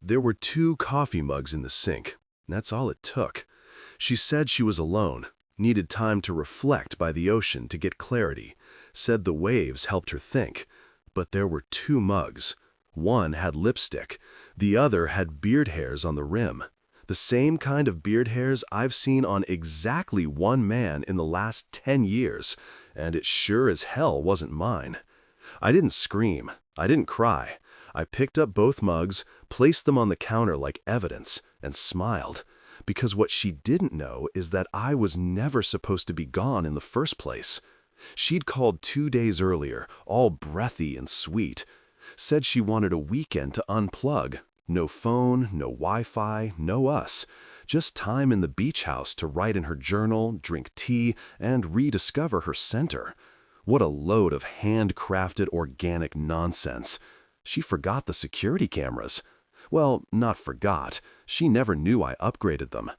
There were 2 coffee mugs in the sink. That's all it took. She said she was alone, needed time to reflect by the ocean to get clarity, said the waves helped her think. But there were 2 mugs. One had lipstick, the other had beard hairs on the rim. The same kind of beard hairs I've seen on exactly one man in the last 10 years, and it sure as hell wasn't mine. I didn't scream. I didn't cry. I picked up both mugs, placed them on the counter like evidence, and smiled. Because what she didn't know is that I was never supposed to be gone in the first place. She'd called 2 days earlier, all breathy and sweet. Said she wanted a weekend to unplug. No phone, no Wi-Fi, no us. Just time in the beach house to write in her journal, drink tea, and rediscover her center. What a load of handcrafted organic nonsense. She forgot the security cameras. Well, not forgot. She never knew I upgraded them.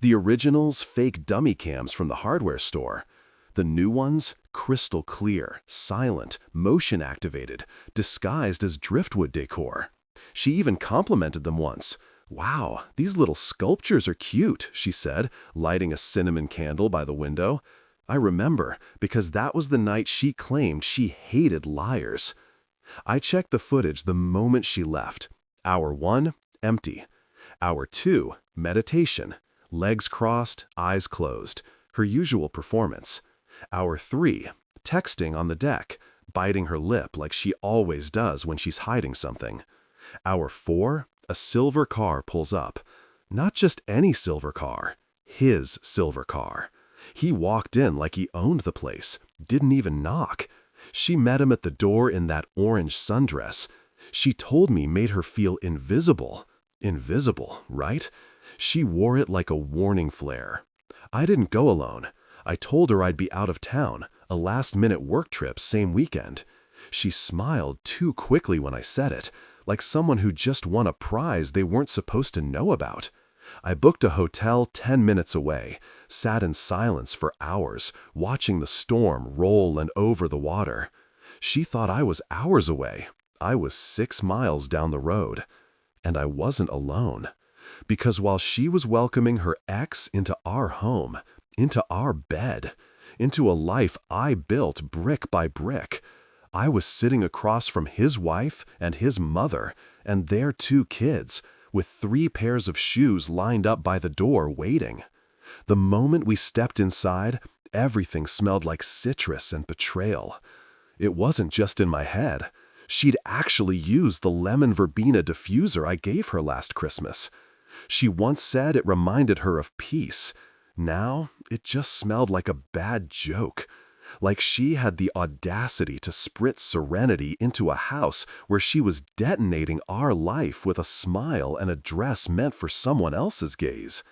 The originals, fake dummy cams from the hardware store. The new ones, crystal clear, silent, motion activated, disguised as driftwood decor. She even complimented them once. "Wow, these little sculptures are cute," she said, lighting a cinnamon candle by the window. I remember, because that was the night she claimed she hated liars. I checked the footage the moment she left. Hour 1, empty. Hour 2, meditation. Legs crossed, eyes closed. Her usual performance. Hour 3, texting on the deck, biting her lip like she always does when she's hiding something. Hour 4, a silver car pulls up. Not just any silver car, his silver car. He walked in like he owned the place, didn't even knock. She met him at the door in that orange sundress. She told me made her feel invisible. Invisible, right? She wore it like a warning flare. I didn't go alone. I told her I'd be out of town, a last-minute work trip same weekend. She smiled too quickly when I said it, like someone who just won a prize they weren't supposed to know about. I booked a hotel 10 minutes away, sat in silence for hours, watching the storm roll and over the water. She thought I was hours away. I was 6 miles down the road. And I wasn't alone. Because while she was welcoming her ex into our home, into our bed, into a life I built brick by brick, I was sitting across from his wife and his mother and their 2 kids, with 3 pairs of shoes lined up by the door waiting. The moment we stepped inside, everything smelled like citrus and betrayal. It wasn't just in my head. She'd actually used the lemon verbena diffuser I gave her last Christmas. She once said it reminded her of peace. Now, it just smelled like a bad joke. Like she had the audacity to spritz serenity into a house where she was detonating our life with a smile and a dress meant for someone else's gaze.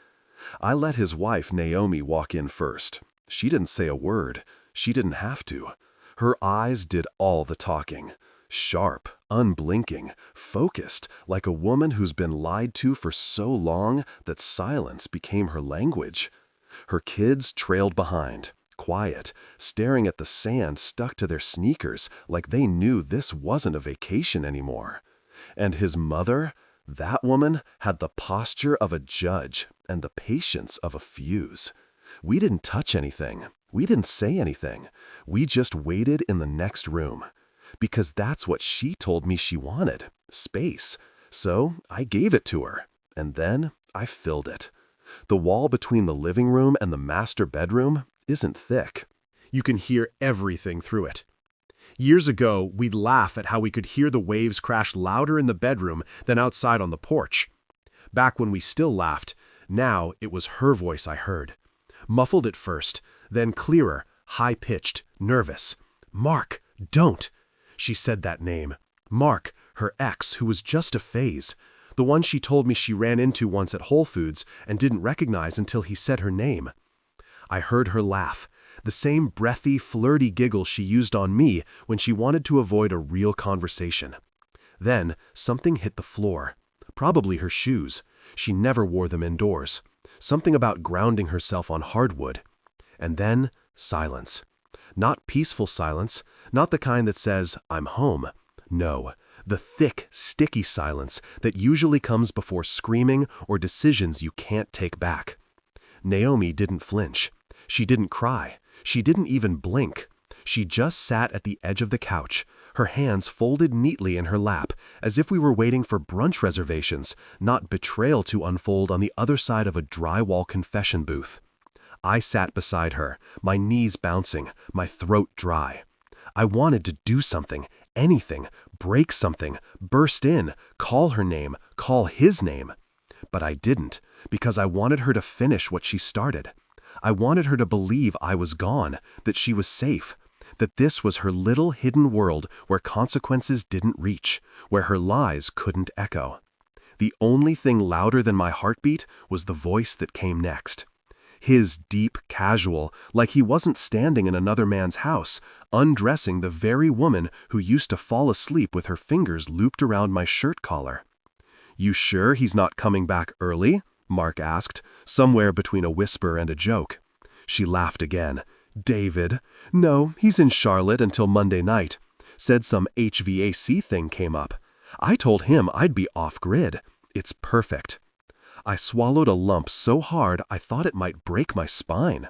I let his wife Naomi walk in first. She didn't say a word. She didn't have to. Her eyes did all the talking. Sharp, unblinking, focused, like a woman who's been lied to for so long that silence became her language. Her kids trailed behind, quiet, staring at the sand stuck to their sneakers like they knew this wasn't a vacation anymore. And his mother, that woman, had the posture of a judge and the patience of a fuse. We didn't touch anything. We didn't say anything. We just waited in the next room. Because that's what she told me she wanted, space. So I gave it to her, and then I filled it. The wall between the living room and the master bedroom isn't thick. You can hear everything through it. Years ago, we'd laugh at how we could hear the waves crash louder in the bedroom than outside on the porch. Back when we still laughed, now it was her voice I heard. Muffled at first, then clearer, high-pitched, nervous. "Mark, don't!" She said that name. Mark, her ex, who was just a phase. The one she told me she ran into once at Whole Foods and didn't recognize until he said her name. I heard her laugh, the same breathy, flirty giggle she used on me when she wanted to avoid a real conversation. Then something hit the floor. Probably her shoes. She never wore them indoors. Something about grounding herself on hardwood. And then silence. Not peaceful silence, not the kind that says, "I'm home." No, The thick, sticky silence that usually comes before screaming or decisions you can't take back. Naomi didn't flinch. She didn't cry. She didn't even blink. She just sat at the edge of the couch, her hands folded neatly in her lap, as if we were waiting for brunch reservations, not betrayal to unfold on the other side of a drywall confession booth. I sat beside her, my knees bouncing, my throat dry. I wanted to do something, anything, break something, burst in, call her name, call his name. But I didn't, because I wanted her to finish what she started. I wanted her to believe I was gone, that she was safe, that this was her little hidden world where consequences didn't reach, where her lies couldn't echo. The only thing louder than my heartbeat was the voice that came next. His deep, casual, like he wasn't standing in another man's house, undressing the very woman who used to fall asleep with her fingers looped around my shirt collar. "You sure he's not coming back early?" Mark asked, somewhere between a whisper and a joke. She laughed again. "David? No, he's in Charlotte until Monday night. Said some HVAC thing came up. I told him I'd be off-grid. It's perfect." I swallowed a lump so hard I thought it might break my spine.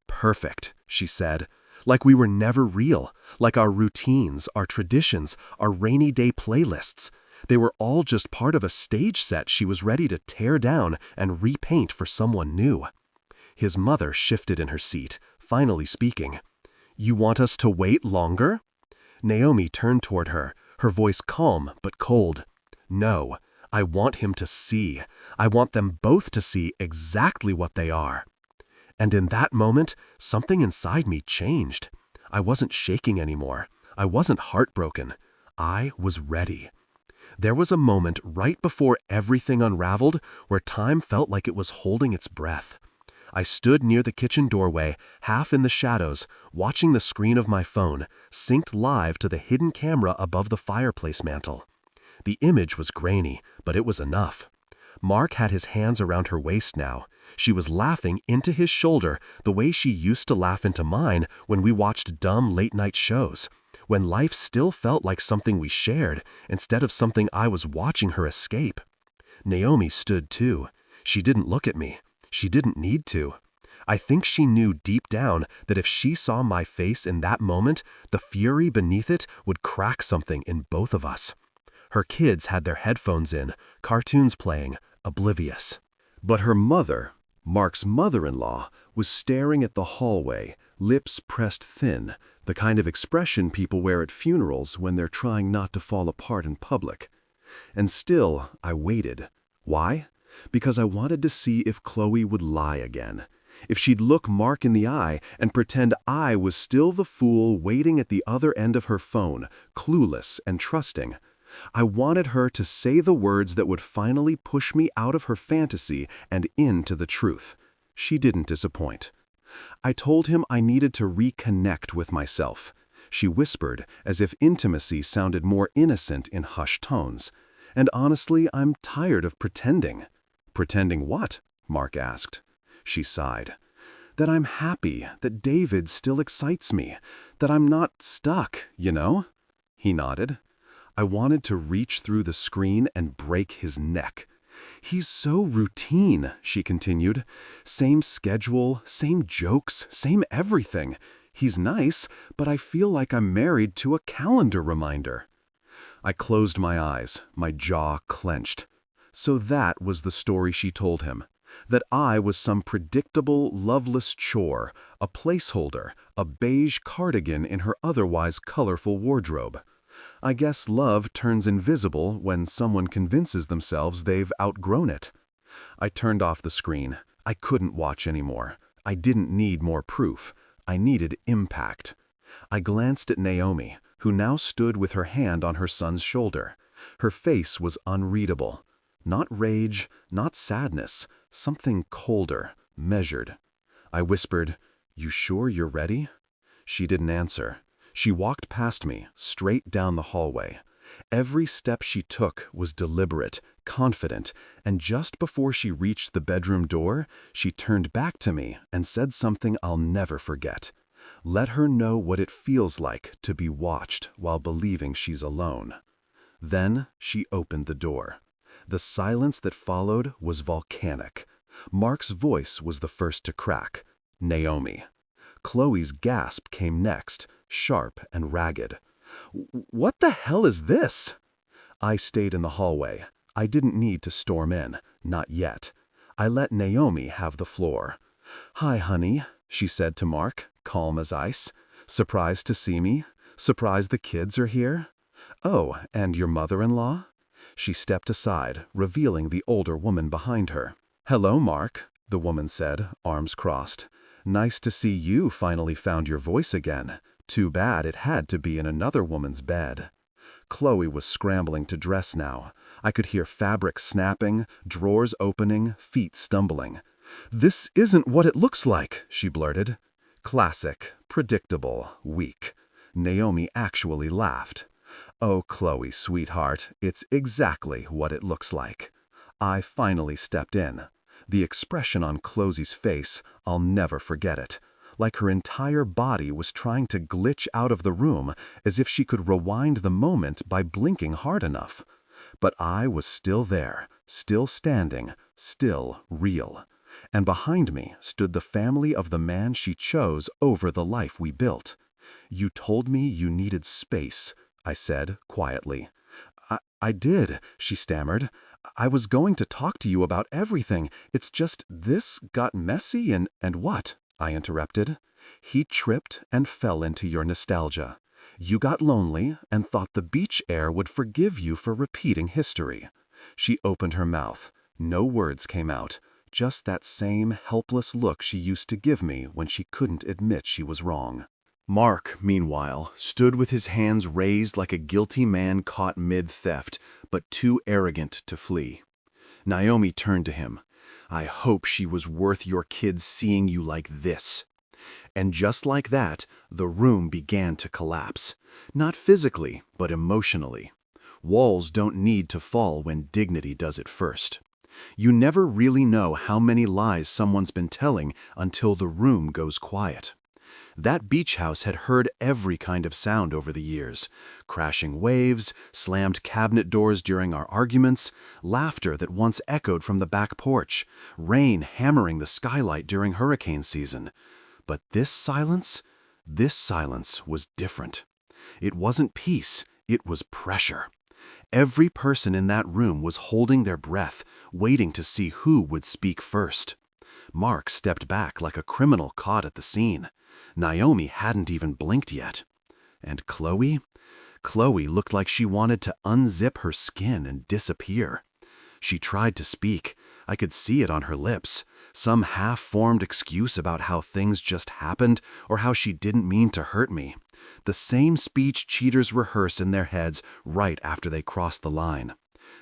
"Perfect," she said. Like we were never real, like our routines, our traditions, our rainy day playlists. They were all just part of a stage set she was ready to tear down and repaint for someone new. His mother shifted in her seat, finally speaking. "You want us to wait longer?" Naomi turned toward her, her voice calm but cold. "No, I want him to see. I want them both to see exactly what they are." And in that moment, something inside me changed. I wasn't shaking anymore. I wasn't heartbroken. I was ready. There was a moment right before everything unraveled where time felt like it was holding its breath. I stood near the kitchen doorway, half in the shadows, watching the screen of my phone, synced live to the hidden camera above the fireplace mantel. The image was grainy, but it was enough. Mark had his hands around her waist now. She was laughing into his shoulder the way she used to laugh into mine when we watched dumb late-night shows, when life still felt like something we shared instead of something I was watching her escape. Naomi stood too. She didn't look at me. She didn't need to. I think she knew deep down that if she saw my face in that moment, the fury beneath it would crack something in both of us. Her kids had their headphones in, cartoons playing, oblivious. But her mother, Mark's mother-in-law, was staring at the hallway, lips pressed thin, the kind of expression people wear at funerals when they're trying not to fall apart in public. And still, I waited. Why? Because I wanted to see if Chloe would lie again. If she'd look Mark in the eye and pretend I was still the fool waiting at the other end of her phone, clueless and trusting. I wanted her to say the words that would finally push me out of her fantasy and into the truth. She didn't disappoint. I told him I needed to reconnect with myself. She whispered, as if intimacy sounded more innocent in hushed tones. And honestly, I'm tired of pretending. "Pretending what?" Mark asked. She sighed. "That I'm happy, that David still excites me, that I'm not stuck, you know?" He nodded. I wanted to reach through the screen and break his neck. "He's so routine," she continued. "Same schedule, same jokes, same everything. He's nice, but I feel like I'm married to a calendar reminder." I closed my eyes, my jaw clenched. So that was the story she told him. That I was some predictable, loveless chore, a placeholder, a beige cardigan in her otherwise colorful wardrobe. I guess love turns invisible when someone convinces themselves they've outgrown it. I turned off the screen. I couldn't watch anymore. I didn't need more proof. I needed impact. I glanced at Naomi, who now stood with her hand on her son's shoulder. Her face was unreadable. Not rage, not sadness, something colder, measured. I whispered, "You sure you're ready?" She didn't answer. She walked past me, straight down the hallway. Every step she took was deliberate, confident, and just before she reached the bedroom door, she turned back to me and said something I'll never forget. Let her know what it feels like to be watched while believing she's alone. Then she opened the door. The silence that followed was volcanic. Mark's voice was the first to crack. Naomi. Chloe's gasp came next, sharp and ragged. "What the hell is this?" I stayed in the hallway. I didn't need to storm in, not yet. I let Naomi have the floor. "Hi, honey," she said to Mark, calm as ice. "Surprised to see me? Surprised the kids are here? Oh, and your mother-in-law?" She stepped aside, revealing the older woman behind her. "Hello, Mark," the woman said, arms crossed. "Nice to see you finally found your voice again. Too bad it had to be in another woman's bed." Chloe was scrambling to dress now. I could hear fabric snapping, drawers opening, feet stumbling. "This isn't what it looks like," she blurted. Classic, predictable, weak. Naomi actually laughed. "Oh, Chloe, sweetheart, it's exactly what it looks like." I finally stepped in. The expression on Chloe's face, I'll never forget it. Like her entire body was trying to glitch out of the room, as if she could rewind the moment by blinking hard enough. But I was still there, still standing, still real. And behind me stood the family of the man she chose over the life we built. "You told me you needed space," I said quietly. I did," she stammered. "I was going to talk to you about everything. It's just this got messy and what?" I interrupted. "He tripped and fell into your nostalgia. You got lonely and thought the beach air would forgive you for repeating history." She opened her mouth. No words came out, just that same helpless look she used to give me when she couldn't admit she was wrong. Mark, meanwhile, stood with his hands raised like a guilty man caught mid-theft, but too arrogant to flee. Naomi turned to him. "I hope she was worth your kids seeing you like this." And just like that, the room began to collapse. Not physically, but emotionally. Walls don't need to fall when dignity does it first. You never really know how many lies someone's been telling until the room goes quiet. That beach house had heard every kind of sound over the years. Crashing waves, slammed cabinet doors during our arguments, laughter that once echoed from the back porch, rain hammering the skylight during hurricane season. But this silence was different. It wasn't peace, it was pressure. Every person in that room was holding their breath, waiting to see who would speak first. Mark stepped back like a criminal caught at the scene. Naomi hadn't even blinked yet. And Chloe? Chloe looked like she wanted to unzip her skin and disappear. She tried to speak. I could see it on her lips. Some half-formed excuse about how things just happened or how she didn't mean to hurt me. The same speech cheaters rehearse in their heads right after they cross the line.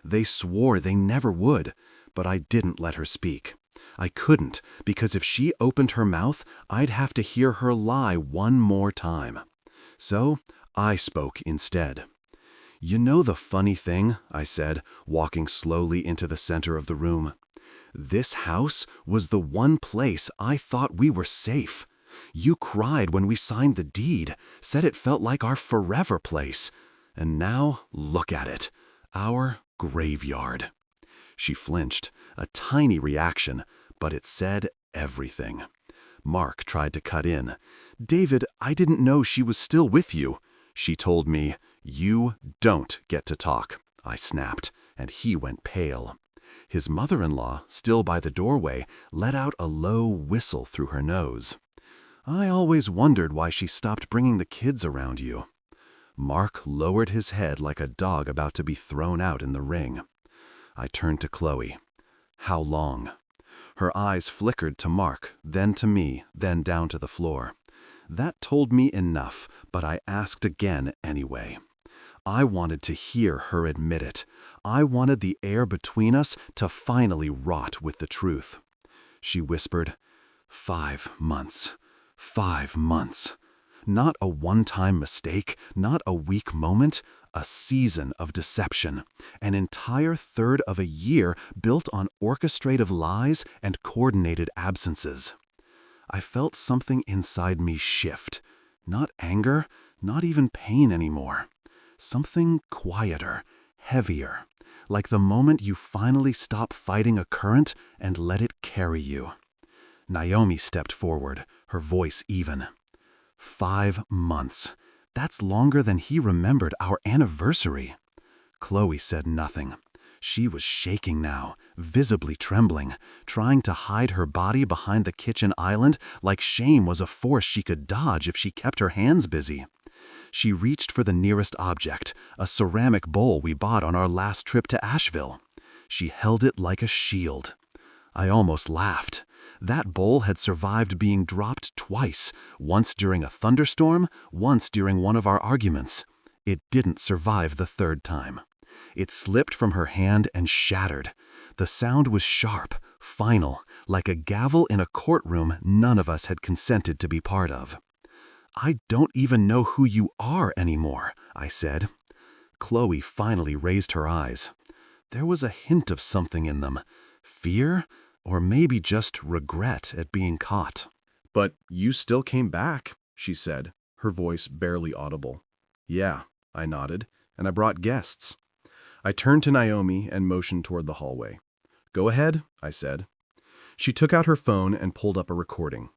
They swore they never would, but I didn't let her speak. I couldn't, because if she opened her mouth, I'd have to hear her lie one more time. So I spoke instead. "You know the funny thing," I said, walking slowly into the center of the room. "This house was the one place I thought we were safe. You cried when we signed the deed, said it felt like our forever place. And now, look at it, our graveyard." She flinched, a tiny reaction, but it said everything. Mark tried to cut in. "David, I didn't know she was still with you." She told me, "You don't get to talk," I snapped, and he went pale. His mother-in-law, still by the doorway, let out a low whistle through her nose. "I always wondered why she stopped bringing the kids around you." Mark lowered his head like a dog about to be thrown out in the ring. I turned to Chloe. "How long?" Her eyes flickered to Mark, then to me, then down to the floor. That told me enough, but I asked again anyway. I wanted to hear her admit it. I wanted the air between us to finally rot with the truth. She whispered, 5 months. 5 months. Not a one-time mistake, not a weak moment, a season of deception, an entire third of a year built on orchestrative lies and coordinated absences. I felt something inside me shift. Not anger, not even pain anymore. Something quieter, heavier, like the moment you finally stop fighting a current and let it carry you. Naomi stepped forward, her voice even. 5 months. That's longer than he remembered our anniversary. Chloe said nothing. She was shaking now, visibly trembling, trying to hide her body behind the kitchen island like shame was a force she could dodge if she kept her hands busy. She reached for the nearest object, a ceramic bowl we bought on our last trip to Asheville. She held it like a shield. I almost laughed. That bowl had survived being dropped twice, once during a thunderstorm, once during one of our arguments. It didn't survive the third time. It slipped from her hand and shattered. The sound was sharp, final, like a gavel in a courtroom none of us had consented to be part of. "I don't even know who you are anymore," I said. Chloe finally raised her eyes. There was a hint of something in them. Fear, or maybe just regret at being caught. "But you still came back," she said, her voice barely audible. "Yeah," I nodded, "and I brought guests." I turned to Naomi and motioned toward the hallway. "Go ahead," I said. She took out her phone and pulled up a recording.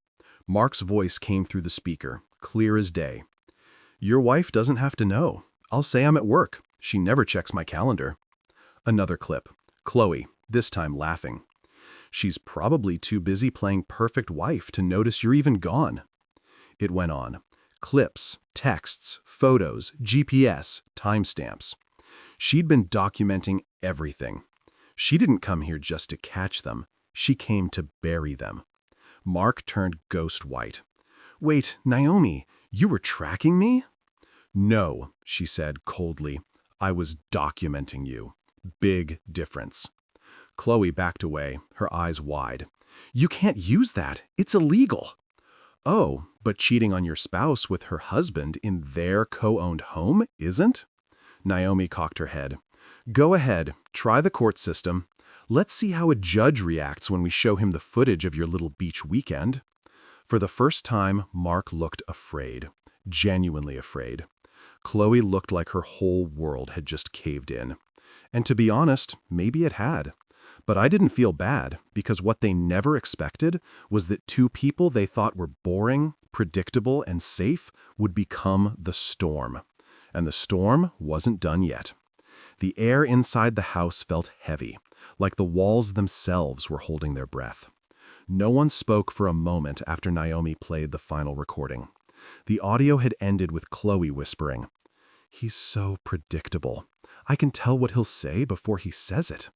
Mark's voice came through the speaker, clear as day. "Your wife doesn't have to know. I'll say I'm at work. She never checks my calendar." Another clip. Chloe, this time laughing. "She's probably too busy playing perfect wife to notice you're even gone." It went on. Clips, texts, photos, GPS, timestamps. She'd been documenting everything. She didn't come here just to catch them. She came to bury them. Mark turned ghost white. "Wait, Naomi, you were tracking me?" "No," she said coldly. "I was documenting you. Big difference." Chloe backed away, her eyes wide. "You can't use that. It's illegal." "Oh, but cheating on your spouse with her husband in their co-owned home isn't?" Naomi cocked her head. "Go ahead, try the court system. Let's see how a judge reacts when we show him the footage of your little beach weekend." For the first time, Mark looked afraid, genuinely afraid. Chloe looked like her whole world had just caved in. And to be honest, maybe it had. But I didn't feel bad, because what they never expected was that two people they thought were boring, predictable, and safe would become the storm. And the storm wasn't done yet. The air inside the house felt heavy, like the walls themselves were holding their breath. No one spoke for a moment after Naomi played the final recording. The audio had ended with Chloe whispering, "He's so predictable. I can tell what he'll say before he says it."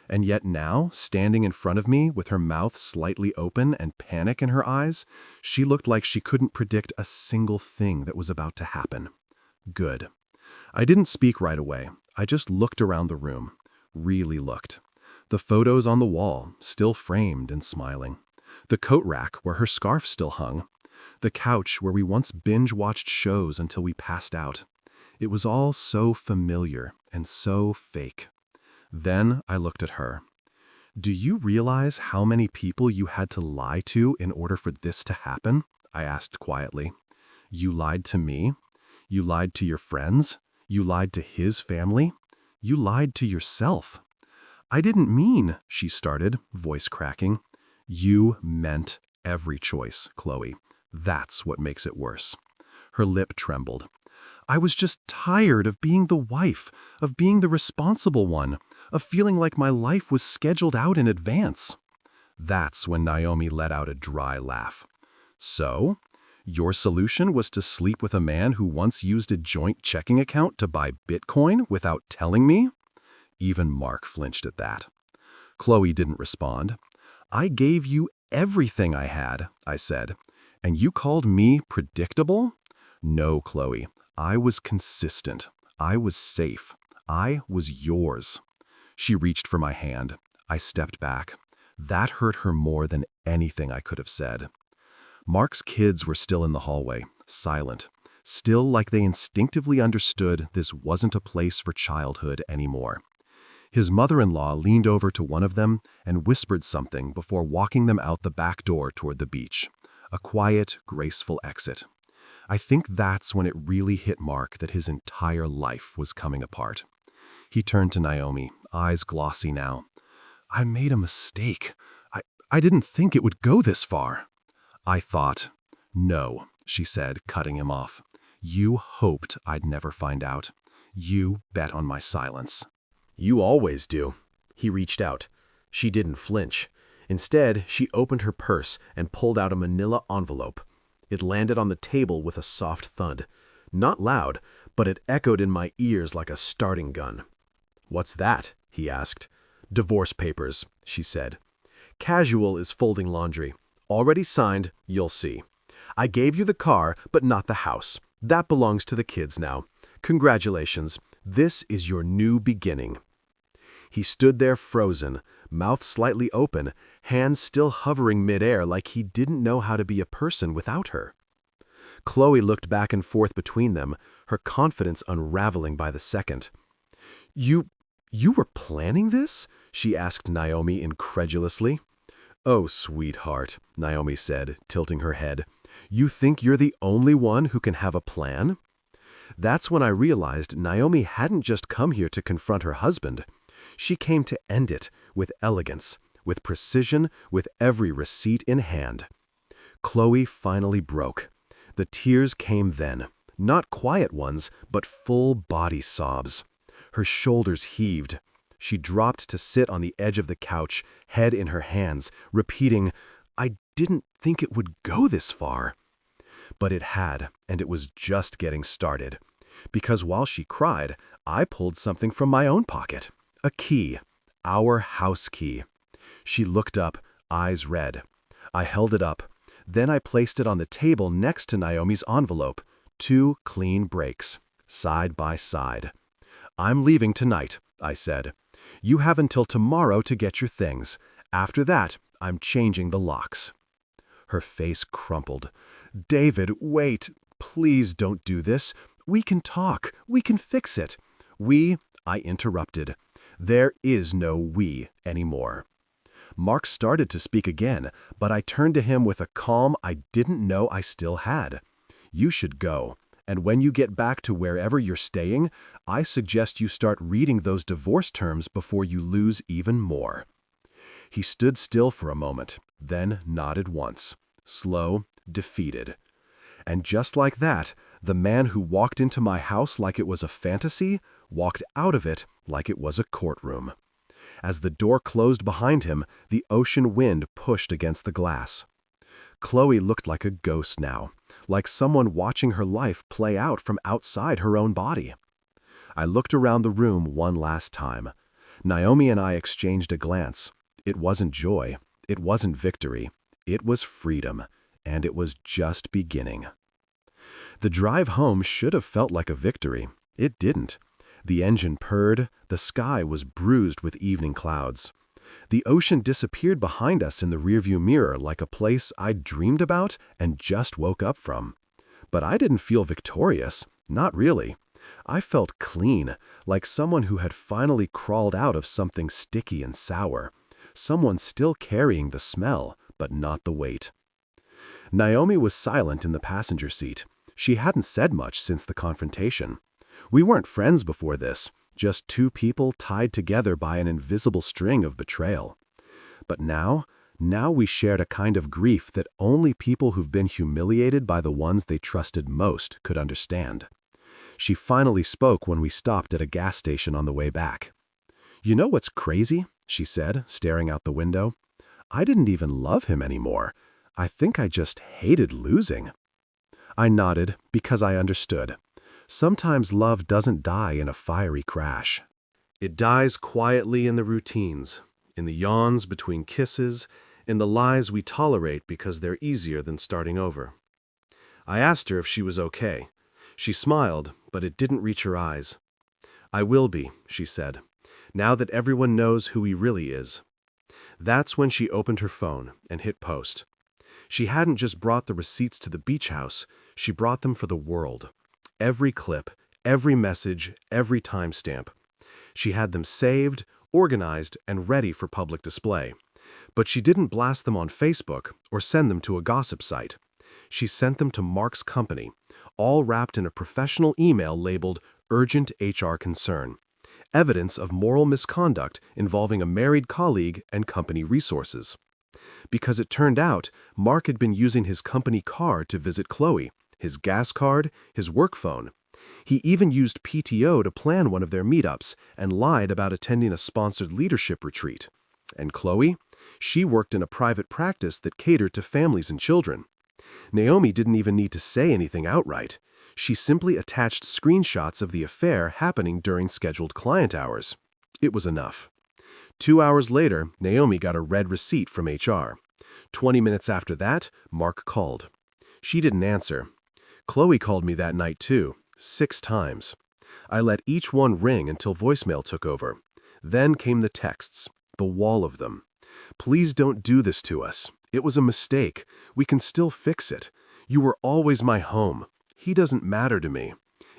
And yet now, standing in front of me with her mouth slightly open and panic in her eyes, she looked like she couldn't predict a single thing that was about to happen. Good. I didn't speak right away. I just looked around the room. Really looked. The photos on the wall, still framed and smiling. The coat rack where her scarf still hung. The couch where we once binge-watched shows until we passed out. It was all so familiar and so fake. Then I looked at her. "Do you realize how many people you had to lie to in order for this to happen?" I asked quietly. "You lied to me. You lied to your friends. You lied to his family. You lied to yourself." "I didn't mean," she started, voice cracking. "You meant every choice, Chloe. That's what makes it worse." Her lip trembled. "I was just tired of being the wife, of being the responsible one, of feeling like my life was scheduled out in advance." That's when Naomi let out a dry laugh. "So? Your solution was to sleep with a man who once used a joint checking account to buy Bitcoin without telling me?" Even Mark flinched at that. Chloe didn't respond. "I gave you everything I had," I said. "And you called me predictable?" "No, Chloe. I was consistent. I was safe. I was yours." She reached for my hand. I stepped back. That hurt her more than anything I could have said. Mark's kids were still in the hallway, silent, still like they instinctively understood this wasn't a place for childhood anymore. His mother-in-law leaned over to one of them and whispered something before walking them out the back door toward the beach. A quiet, graceful exit. I think that's when it really hit Mark that his entire life was coming apart. He turned to Naomi, eyes glossy now. I made a mistake. I didn't think it would go this far. I thought. No, she said, cutting him off. You hoped I'd never find out. You bet on my silence. You always do. He reached out. She didn't flinch. Instead, she opened her purse and pulled out a manila envelope. It landed on the table with a soft thud. Not loud, but it echoed in my ears like a starting gun. What's that? He asked. Divorce papers, she said. Casual is folding laundry. Already signed, you'll see. I gave you the car, but not the house. That belongs to the kids now. Congratulations. This is your new beginning. He stood there frozen, mouth slightly open, hands still hovering midair like he didn't know how to be a person without her. Chloe looked back and forth between them, her confidence unraveling by the second. You were planning this? She asked Naomi incredulously. Oh, sweetheart, Naomi said, tilting her head. You think you're the only one who can have a plan? That's when I realized Naomi hadn't just come here to confront her husband. She came to end it, with elegance, with precision, with every receipt in hand. Chloe finally broke. The tears came then, not quiet ones, but full body sobs. Her shoulders heaved. She dropped to sit on the edge of the couch, head in her hands, repeating, I didn't think it would go this far. But it had, and it was just getting started. Because while she cried, I pulled something from my own pocket. A key. Our house key. She looked up, eyes red. I held it up. Then I placed it on the table next to Naomi's envelope. 2 clean breaks, side by side. I'm leaving tonight, I said. You have until tomorrow to get your things. After that, I'm changing the locks. Her face crumpled. David, wait. Please don't do this. We can talk. We can fix it. I interrupted. There is no we anymore. Mark started to speak again, but I turned to him with a calm I didn't know I still had. You should go, and when you get back to wherever you're staying, I suggest you start reading those divorce terms before you lose even more. He stood still for a moment, then nodded once, slow, defeated. And just like that, the man who walked into my house like it was a fantasy, walked out of it like it was a courtroom. As the door closed behind him, the ocean wind pushed against the glass. Chloe looked like a ghost now, like someone watching her life play out from outside her own body. I looked around the room one last time. Naomi and I exchanged a glance. It wasn't joy. It wasn't victory. It was freedom, and it was just beginning. The drive home should have felt like a victory. It didn't. The engine purred, the sky was bruised with evening clouds. The ocean disappeared behind us in the rearview mirror like a place I'd dreamed about and just woke up from. But I didn't feel victorious, not really. I felt clean, like someone who had finally crawled out of something sticky and sour. Someone still carrying the smell, but not the weight. Naomi was silent in the passenger seat. She hadn't said much since the confrontation. We weren't friends before this, just 2 people tied together by an invisible string of betrayal. But now we shared a kind of grief that only people who've been humiliated by the ones they trusted most could understand. She finally spoke when we stopped at a gas station on the way back. You know what's crazy? She said, staring out the window. I didn't even love him anymore. I think I just hated losing. I nodded because I understood. Sometimes love doesn't die in a fiery crash. It dies quietly in the routines, in the yawns between kisses, in the lies we tolerate because they're easier than starting over. I asked her if she was okay. She smiled, but it didn't reach her eyes. I will be, she said, now that everyone knows who he really is. That's when she opened her phone and hit post. She hadn't just brought the receipts to the beach house, she brought them for the world. Every clip, every message, every timestamp. She had them saved, organized, and ready for public display. But she didn't blast them on Facebook or send them to a gossip site. She sent them to Mark's company, all wrapped in a professional email labeled Urgent HR Concern. evidence of moral misconduct involving a married colleague and company resources. Because it turned out Mark had been using his company car to visit Chloe, his gas card, his work phone. He even used PTO to plan one of their meetups and lied about attending a sponsored leadership retreat. And Chloe? She worked in a private practice that catered to families and children. Naomi didn't even need to say anything outright. She simply attached screenshots of the affair happening during scheduled client hours. It was enough. 2 hours later, Naomi got a red receipt from HR. 20 minutes after that, Mark called. She didn't answer. Chloe called me that night too, 6 times. I let each one ring until voicemail took over. Then came the texts, the wall of them. Please don't do this to us. It was a mistake. We can still fix it. You were always my home. He doesn't matter to me.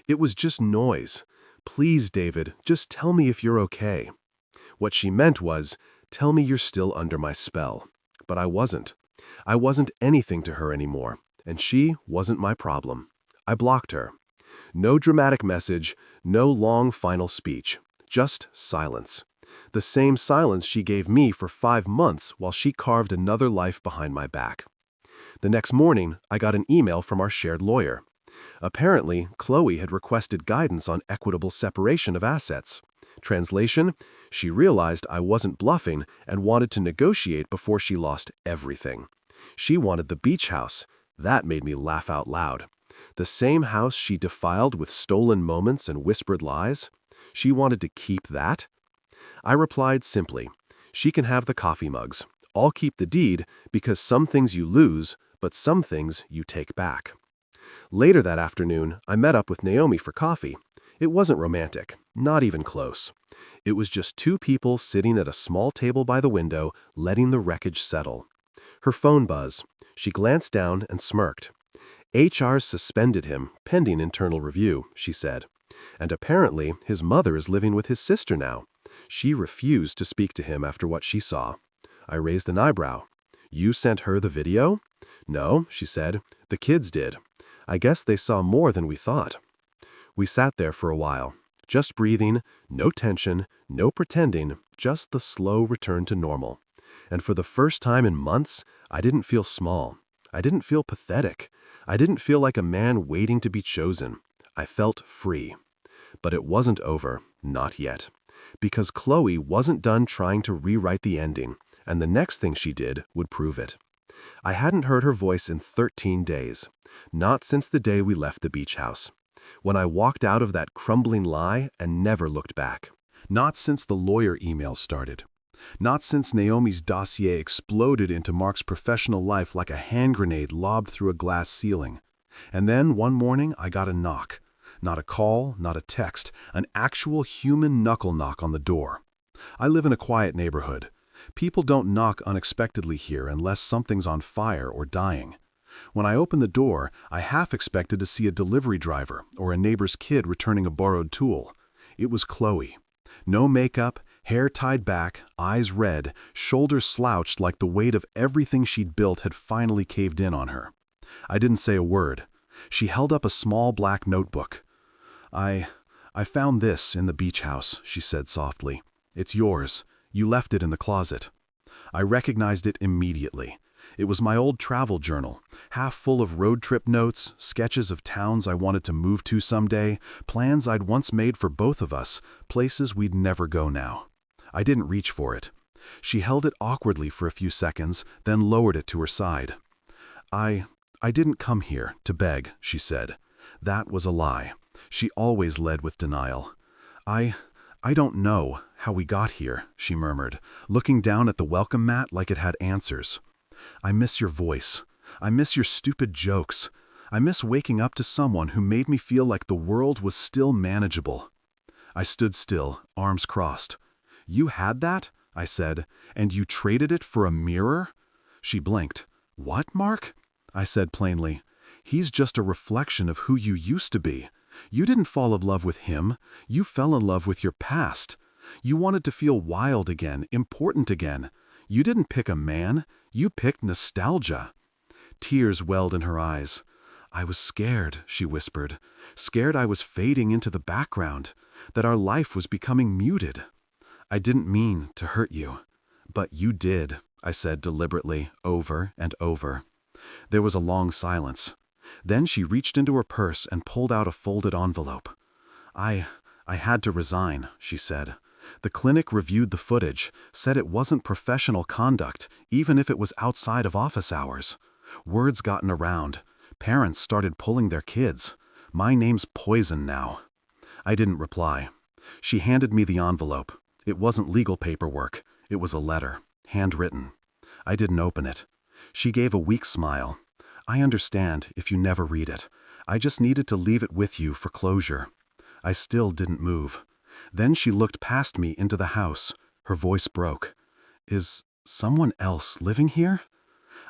It was just noise. Please, David, just tell me if you're okay. What she meant was, tell me you're still under my spell. But I wasn't. I wasn't anything to her anymore, and she wasn't my problem. I blocked her. No dramatic message, no long final speech, just silence. The same silence she gave me for 5 months while she carved another life behind my back. The next morning, I got an email from our shared lawyer. Apparently, Chloe had requested guidance on equitable separation of assets. Translation, she realized I wasn't bluffing and wanted to negotiate before she lost everything. She wanted the beach house. That made me laugh out loud. The same house she defiled with stolen moments and whispered lies? She wanted to keep that? I replied simply, she can have the coffee mugs. I'll keep the deed because some things you lose, but some things you take back. Later that afternoon, I met up with Naomi for coffee. It wasn't romantic, not even close. It was just 2 people sitting at a small table by the window, letting the wreckage settle. Her phone buzzed. She glanced down and smirked. HR's suspended him, pending internal review, she said. And apparently, his mother is living with his sister now. She refused to speak to him after what she saw. I raised an eyebrow. You sent her the video? No, she said. The kids did. I guess they saw more than we thought. We sat there for a while, just breathing, no tension, no pretending, just the slow return to normal. And for the first time in months, I didn't feel small. I didn't feel pathetic. I didn't feel like a man waiting to be chosen. I felt free. But it wasn't over, not yet. Because Chloe wasn't done trying to rewrite the ending, and the next thing she did would prove it. I hadn't heard her voice in 13 days, not since the day we left the beach house, when I walked out of that crumbling lie and never looked back. Not since the lawyer email started. Not since Naomi's dossier exploded into Mark's professional life like a hand grenade lobbed through a glass ceiling. And then one morning I got a knock. Not a call, not a text, an actual human knuckle knock on the door. I live in a quiet neighborhood. People don't knock unexpectedly here unless something's on fire or dying. When I opened the door, I half expected to see a delivery driver or a neighbor's kid returning a borrowed tool. It was Chloe. No makeup, hair tied back, eyes red, shoulders slouched like the weight of everything she'd built had finally caved in on her. I didn't say a word. She held up a small black notebook. I found this in the beach house, she said softly. It's yours. You left it in the closet. I recognized it immediately. It was my old travel journal, half full of road trip notes, sketches of towns I wanted to move to someday, plans I'd once made for both of us, places we'd never go now. I didn't reach for it. She held it awkwardly for a few seconds, then lowered it to her side. I didn't come here to beg, she said. That was a lie. She always led with denial. I don't know how we got here, she murmured, looking down at the welcome mat like it had answers. I miss your voice. I miss your stupid jokes. I miss waking up to someone who made me feel like the world was still manageable. I stood still, arms crossed. You had that? I said, and you traded it for a mirror? She blinked. What, Mark? I said plainly. He's just a reflection of who you used to be. You didn't fall in love with him. You fell in love with your past. You wanted to feel wild again, important again. You didn't pick a man. You picked nostalgia. Tears welled in her eyes. I was scared, she whispered. Scared I was fading into the background. that our life was becoming muted. I didn't mean to hurt you, but you did, I said deliberately, over and over. There was a long silence. Then she reached into her purse and pulled out a folded envelope. I had to resign, she said. The clinic reviewed the footage, said it wasn't professional conduct, even if it was outside of office hours. Words gotten around. Parents started pulling their kids. My name's poison now. I didn't reply. She handed me the envelope. It wasn't legal paperwork. It was a letter, handwritten. I didn't open it. She gave a weak smile. I understand if you never read it. I just needed to leave it with you for closure. I still didn't move. Then she looked past me into the house. Her voice broke. Is someone else living here?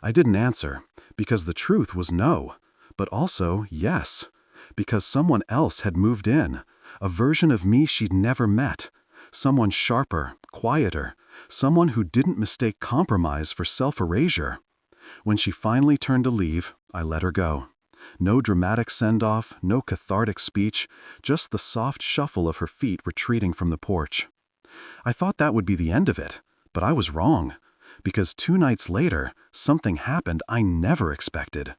I didn't answer, because the truth was no, but also yes, because someone else had moved in, a version of me she'd never met, someone sharper, quieter, someone who didn't mistake compromise for self-erasure. When she finally turned to leave, I let her go. No dramatic send-off, no cathartic speech, just the soft shuffle of her feet retreating from the porch. I thought that would be the end of it, but I was wrong. Because 2 nights later, something happened I never expected.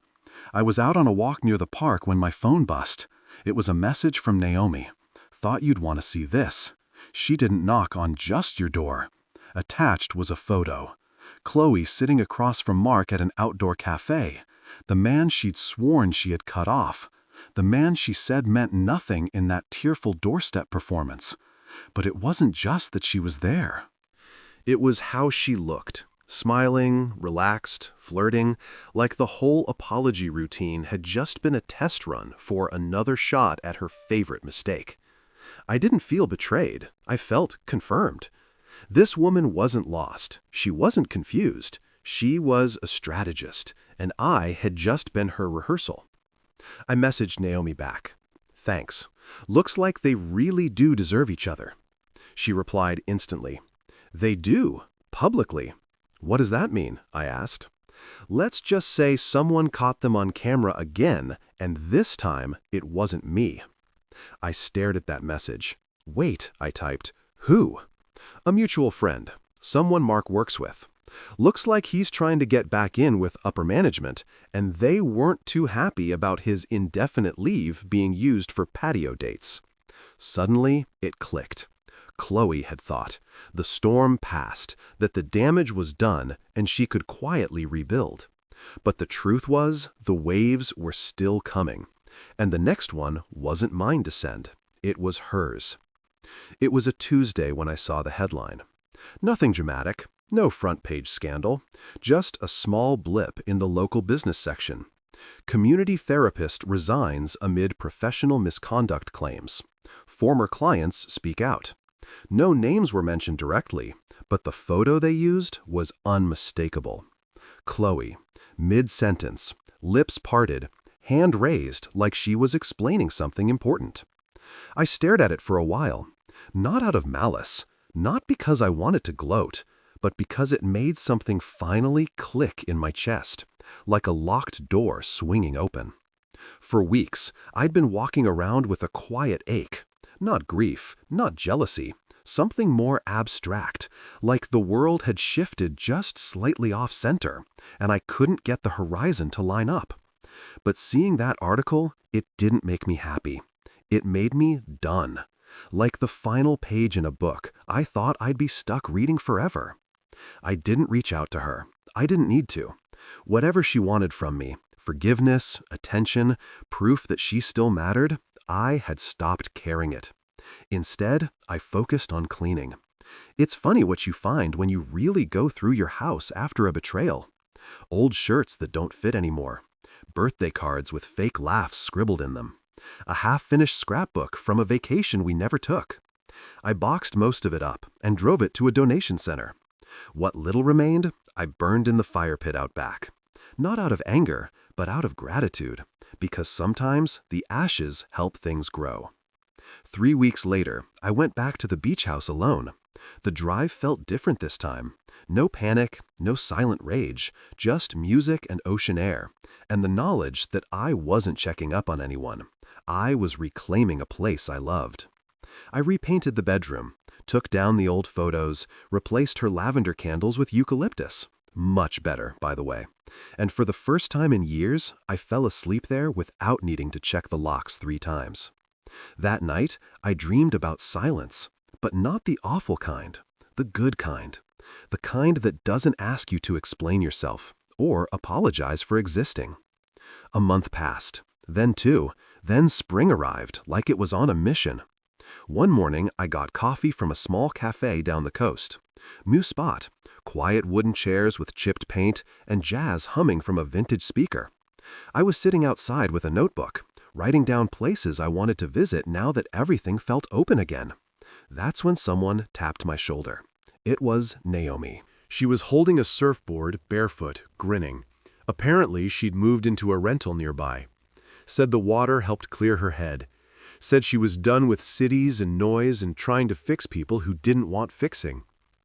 I was out on a walk near the park when my phone buzzed. It was a message from Naomi. Thought you'd want to see this. She didn't knock on just your door. Attached was a photo. Chloe sitting across from Mark at an outdoor cafe. The man she'd sworn she had cut off. The man she said meant nothing in that tearful doorstep performance. But it wasn't just that she was there. It was how she looked. Smiling, relaxed, flirting, like the whole apology routine had just been a test run for another shot at her favorite mistake. I didn't feel betrayed. I felt confirmed. This woman wasn't lost. She wasn't confused. She was a strategist, and I had just been her rehearsal. I messaged Naomi back. Thanks. Looks like they really do deserve each other. She replied instantly. They do, publicly. What does that mean? I asked. Let's just say someone caught them on camera again, and this time it wasn't me. I stared at that message. Wait, I typed. Who? A mutual friend. Someone Mark works with. Looks like he's trying to get back in with upper management, and they weren't too happy about his indefinite leave being used for patio dates. Suddenly, it clicked. Chloe had thought. The storm passed, that the damage was done, and she could quietly rebuild. But the truth was, the waves were still coming. And the next one wasn't mine to send. It was hers. It was a Tuesday when I saw the headline. Nothing dramatic, no front-page scandal, just a small blip in the local business section. Community therapist resigns amid professional misconduct claims. Former clients speak out. No names were mentioned directly, but the photo they used was unmistakable. Chloe, mid-sentence, lips parted, hand raised like she was explaining something important. I stared at it for a while, not out of malice, not because I wanted to gloat, but because it made something finally click in my chest, like a locked door swinging open. For weeks, I'd been walking around with a quiet ache, not grief, not jealousy, something more abstract, like the world had shifted just slightly off-center, and I couldn't get the horizon to line up. But seeing that article, it didn't make me happy. It made me done. Like the final page in a book I thought I'd be stuck reading forever. I didn't reach out to her. I didn't need to. Whatever she wanted from me, forgiveness, attention, proof that she still mattered, I had stopped caring it. Instead, I focused on cleaning. It's funny what you find when you really go through your house after a betrayal. Old shirts that don't fit anymore. Birthday cards with fake laughs scribbled in them. A half-finished scrapbook from a vacation we never took. I boxed most of it up and drove it to a donation center. What little remained, I burned in the fire pit out back. Not out of anger, but out of gratitude, because sometimes the ashes help things grow. 3 weeks later, I went back to the beach house alone. The drive felt different this time. No panic, no silent rage, just music and ocean air, and the knowledge that I wasn't checking up on anyone. I was reclaiming a place I loved. I repainted the bedroom, took down the old photos, replaced her lavender candles with eucalyptus. Much better, by the way. And for the first time in years, I fell asleep there without needing to check the locks 3 times. That night, I dreamed about silence, but not the awful kind, the good kind. The kind that doesn't ask you to explain yourself or apologize for existing. A month passed, then 2, then spring arrived like it was on a mission. One morning, I got coffee from a small cafe down the coast. New spot, quiet wooden chairs with chipped paint and jazz humming from a vintage speaker. I was sitting outside with a notebook, writing down places I wanted to visit now that everything felt open again. That's when someone tapped my shoulder. It was Naomi. She was holding a surfboard, barefoot, grinning. Apparently, she'd moved into a rental nearby. Said the water helped clear her head. Said she was done with cities and noise and trying to fix people who didn't want fixing.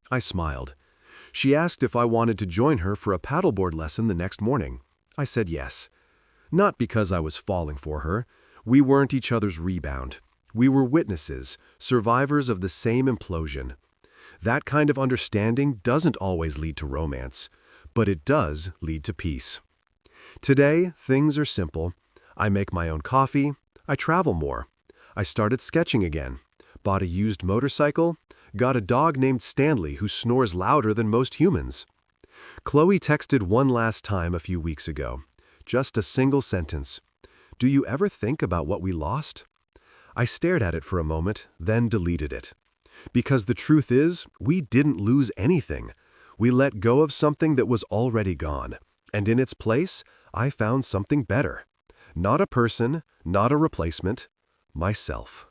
I smiled. She asked if I wanted to join her for a paddleboard lesson the next morning. I said yes. Not because I was falling for her. We weren't each other's rebound. We were witnesses, survivors of the same implosion. That kind of understanding doesn't always lead to romance, but it does lead to peace. Today, things are simple. I make my own coffee. I travel more. I started sketching again. Bought a used motorcycle. Got a dog named Stanley who snores louder than most humans. Chloe texted one last time a few weeks ago. Just a single sentence. Do you ever think about what we lost? I stared at it for a moment, then deleted it. Because the truth is, we didn't lose anything. We let go of something that was already gone. And in its place, I found something better. Not a person, not a replacement, myself.